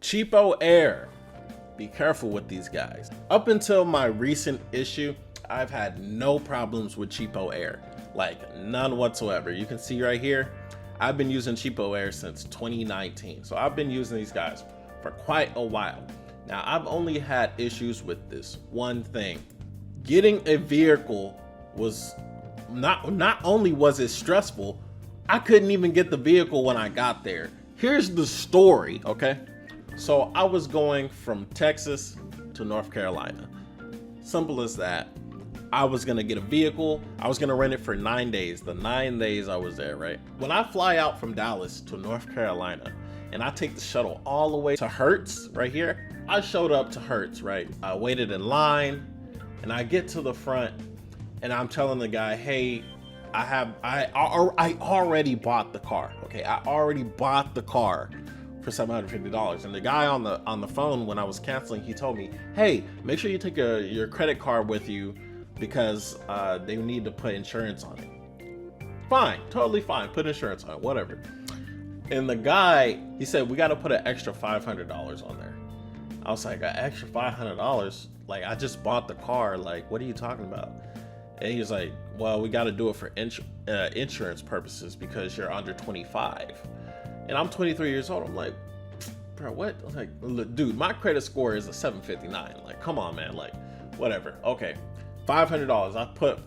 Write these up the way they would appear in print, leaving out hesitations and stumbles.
CheapOair. Be careful with these guys. Up until my recent issue, I've had no problems with CheapOair, like none whatsoever. You can see right here, I've been using CheapOair since 2019. So I've been using these guys for quite a while. Now I've only had issues with this one thing. Getting a vehicle was not only was it stressful, I couldn't even get the vehicle when I got there. Here's the story, okay? So I was going from Texas to North Carolina. Simple as that. I was gonna get a vehicle. I was gonna rent it for 9 days. The 9 days I was there, right? When I fly out from Dallas to North Carolina and I take the shuttle all the way to Hertz right here, I showed up to Hertz, right? I waited in line and I get to the front and I'm telling the guy, hey, I already bought the car, okay? I already bought the car for $750. And the guy on the phone when I was canceling, he told me, hey, make sure you take your credit card with you because they need to put insurance on it. Fine, totally fine, put insurance on it, whatever. And the guy, he said, we got to put an extra $500 on there. I was like, an extra $500? Like, I just bought the car. Like, what are you talking about? And he was like, well, we got to do it for insurance purposes because you're under 25. And I'm 23 years old. I'm like, bro, what? I'm like, look, dude, my credit score is a 759. Like, come on, man. Like, whatever. Okay, $500. I put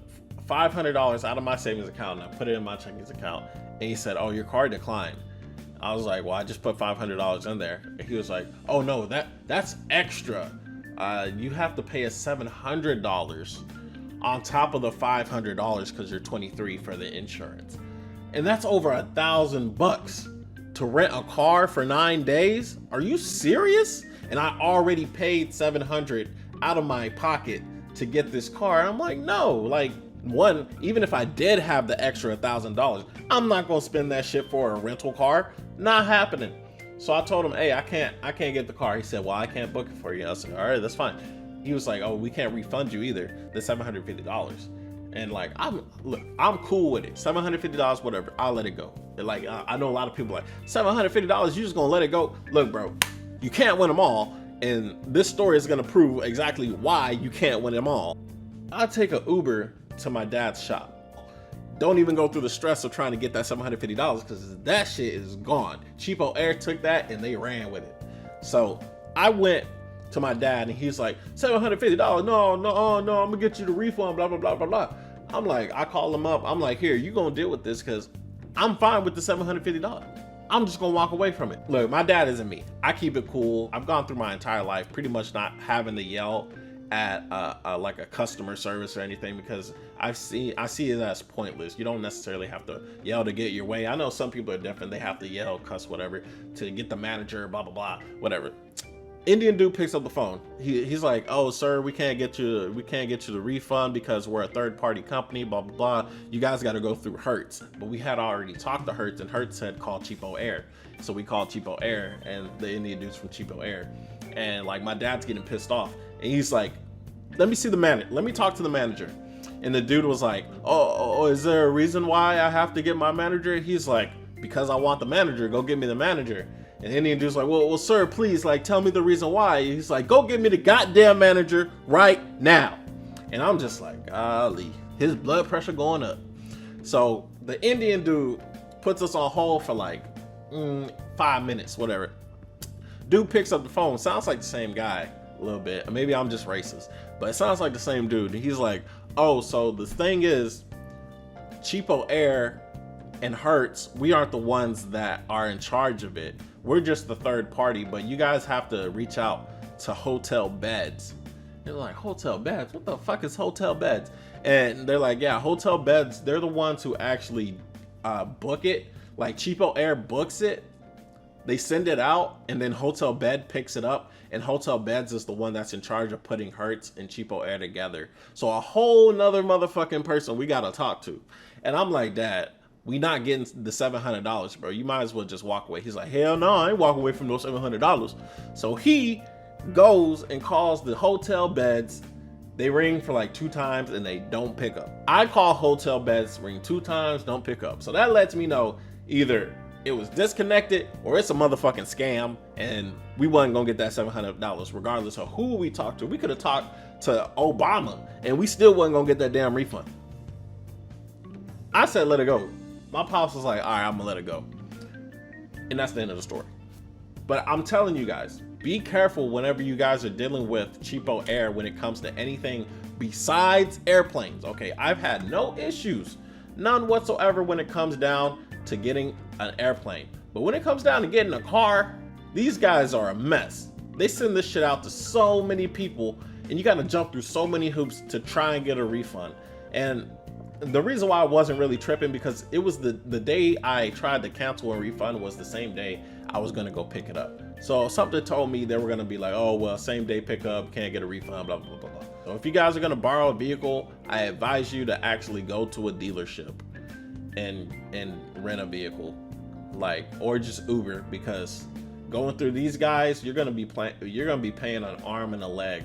$500 out of my savings account and I put it in my checking account. And he said, oh, your card declined. I was like, well, I just put $500 in there. And he was like, oh no, that's extra. You have to pay us $700 on top of the $500 because you're 23 for the insurance. And that's over $1,000 to rent a car for 9 days. Are you serious? And I already paid $700 out of my pocket to get this car. I'm like, no, like, one, even if I did have the extra $1,000, I'm not gonna spend that shit for a rental car. Not happening. So I told him, hey, I can't get the car. He said, well, I can't book it for you. I said, all right, that's fine. He was like, oh, we can't refund you either, the $750. And like, I'm cool with it. $750, whatever, I'll let it go. Like, I know a lot of people like, $750, you just gonna let it go? Look, bro, you can't win them all. And this story is gonna prove exactly why you can't win them all. I take an Uber to my dad's shop. Don't even go through the stress of trying to get that $750 because that shit is gone. CheapOair took that and they ran with it. So I went to my dad and he's like, $750, no, I'm gonna get you the refund, blah, blah, blah, blah, blah. I'm like, I call him up. I'm like, here, you gonna deal with this because I'm fine with the $750. I'm just gonna walk away from it. Look, my dad isn't me. I keep it cool. I've gone through my entire life pretty much not having to yell at like a customer service or anything because I see it as pointless. You don't necessarily have to yell to get your way. I know some people are different. They have to yell, cuss, whatever, to get the manager, blah, blah, blah, whatever. Indian dude picks up the phone. He's like, oh, sir, we can't get you the refund because we're a third-party company, blah, blah, blah. You guys got to go through Hertz. But we had already talked to Hertz and Hertz had called CheapOair. So we called CheapOair and the Indian dudes from CheapOair. And like, my dad's getting pissed off. And he's like, let me see the manager. Let me talk to the manager. And the dude was like, oh, is there a reason why I have to get my manager? He's like, because I want the manager, go get me the manager. And the Indian dude's like, well, sir, please, like, tell me the reason why. He's like, go get me the goddamn manager right now. And I'm just like, golly, his blood pressure going up. So the Indian dude puts us on hold for like 5 minutes, whatever. Dude picks up the phone. Sounds like the same guy a little bit. Maybe I'm just racist, but it sounds like the same dude. He's like, oh, so the thing is, CheapOair and Hertz, we aren't the ones that are in charge of it. We're just the third party, but you guys have to reach out to Hotel Beds. They're like, Hotel Beds? What the fuck is Hotel Beds? And they're like, yeah, Hotel Beds, they're the ones who actually book it. Like, CheapOair books it, they send it out, and then Hotel Bed picks it up, and Hotel Beds is the one that's in charge of putting Hertz and CheapOair together. So a whole nother motherfucking person we gotta talk to. And I'm like, Dad, we not getting the $700, bro. You might as well just walk away. He's like, hell no, I ain't walking away from those $700. So he goes and calls the Hotel Beds. They ring for like 2 times and they don't pick up. I call Hotel Beds, ring 2 times, don't pick up. So that lets me know either it was disconnected or it's a motherfucking scam, and we wasn't gonna get that $700 regardless of who we talked to. We could have talked to Obama and we still wasn't gonna get that damn refund. I said let it go. My pops was like, all right, I'm gonna let it go. And that's the end of the story. But I'm telling you guys, be careful whenever you guys are dealing with CheapOair when it comes to anything besides airplanes. Okay, I've had no issues, none whatsoever, when it comes down to getting an airplane. But when it comes down to getting a car, these guys are a mess. They send this shit out to so many people, and you gotta jump through so many hoops to try and get a refund. And the reason why I wasn't really tripping, because it was the day I tried to cancel and refund was the same day I was gonna go pick it up. So something told me they were gonna be like, oh, well, same day pickup, can't get a refund, blah, blah, blah, blah. So if you guys are gonna borrow a vehicle, I advise you to actually go to a dealership and rent a vehicle, like, or just Uber, because going through these guys, you're gonna be paying an arm and a leg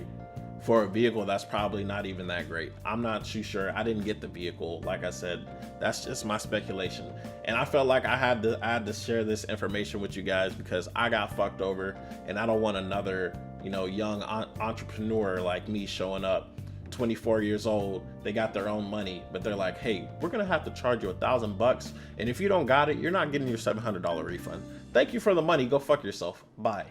for a vehicle that's probably not even that great. I'm not too sure. I didn't get the vehicle. Like I said, that's just my speculation. And I felt like I had to share this information with you guys because I got fucked over, and I don't want another, young entrepreneur like me showing up, 24 years old. They got their own money, but they're like, hey, we're gonna have to charge you $1,000, and if you don't got it, you're not getting your $700 refund. Thank you for the money. Go fuck yourself. Bye.